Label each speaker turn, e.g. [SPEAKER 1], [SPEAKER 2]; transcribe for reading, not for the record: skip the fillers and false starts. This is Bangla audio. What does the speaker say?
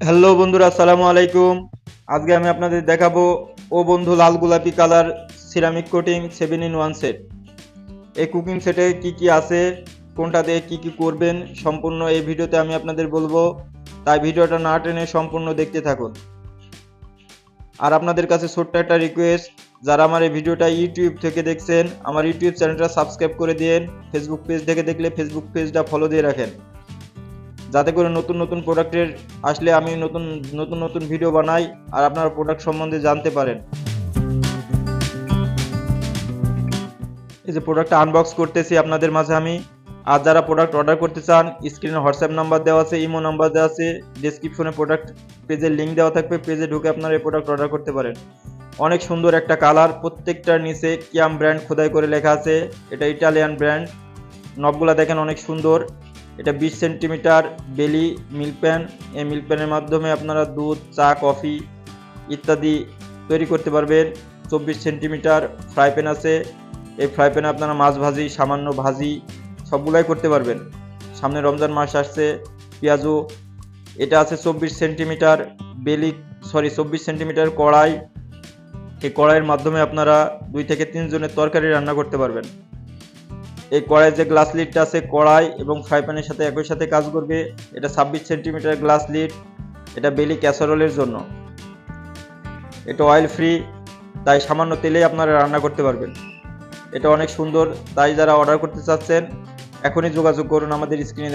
[SPEAKER 1] হ্যালো বন্ধুরা, আসসালামু আলাইকুম। আজকে আমি আপনাদের দেখাবো ও বন্ধু লাল গোলাপি colour ceramic coating 7 in 1 set. এই কুকিং সেটে কি কি আছে, কোনটা দিয়ে কি কি করবেন, সম্পূর্ণ এই ভিডিওতে আমি আপনাদের বলবো। তাই ভিডিওটা না টেনে সম্পূর্ণ দেখতে থাকুন। আর আপনাদের কাছে ছোট্ট একটা রিকোয়েস্ট, যারা আমার এই ভিডিওটা ইউটিউব থেকে দেখছেন, আমার ইউটিউব চ্যানেলটা সাবস্ক্রাইব করে দিন। ফেসবুক পেজ থেকে দেখলে ফেসবুক পেজটা ফলো দিয়ে রাখেন, যাতে করে নতুন নতুন প্রোডাক্টের আসলে আমি নতুন নতুন নতুন ভিডিও বানাই আর আপনারা প্রোডাক্ট সম্বন্ধে জানতে পারেন। এই যে প্রোডাক্টটা আনবক্স করতেছি আপনাদের মাঝে আমি। আর যারা প্রোডাক্ট অর্ডার করতে চান, স্ক্রিনে হোয়াটসঅ্যাপ নাম্বার দেওয়া আছে, ইমো নাম্বার দেওয়া আছে, ডেসক্রিপশনে প্রোডাক্ট পেজের লিঙ্ক দেওয়া থাকবে, পেজে ঢুকে আপনারা এই প্রোডাক্ট অর্ডার করতে পারেন। অনেক সুন্দর একটা কালার, প্রত্যেকটার নিচে কিয়াম ব্র্যান্ড খোদাই করে লেখা আছে। এটা ইটালিয়ান ব্র্যান্ড। নবগুলা দেখেন অনেক সুন্দর। এটা 20 সেন্টিমিটার বেলি মিল্ক প্যান। এই মিল্ক প্যানের মাধ্যমে আপনারা দুধ, চা, কফি ইত্যাদি তৈরি করতে পারবেন। 24 সেন্টিমিটার ফ্রাই প্যান আছে। এই ফ্রাই প্যানে আপনারা মাছ ভাজি, সামান্য ভাজি সবগুলাই করতে পারবেন। সামনে রমজান মাস আসছে, পেঁয়াজু। এটা আছে 24 সেন্টিমিটার বেলি, 24 সেন্টিমিটার কড়াই। এই কড়াইয়ের মাধ্যমে আপনারা 2 থেকে 3 জনের তরকারি রান্না করতে পারবেন। এই কড়াইয়ের যে গ্লাস লিডটা আছে, কড়াই এবং ফ্রাই প্যানের সাথে একই সাথে কাজ করবে। এটা 26 সেন্টিমিটার গ্লাস লিড। এটা বেলি ক্যাসারোলের জন্য। এটা অয়েল ফ্রি, তাই সামান্য তেলেই আপনারা রান্না করতে পারবেন। এটা অনেক সুন্দর, তাই যারা অর্ডার করতে চাচ্ছেন এখনই যোগাযোগ করুন আমাদের স্ক্রিনে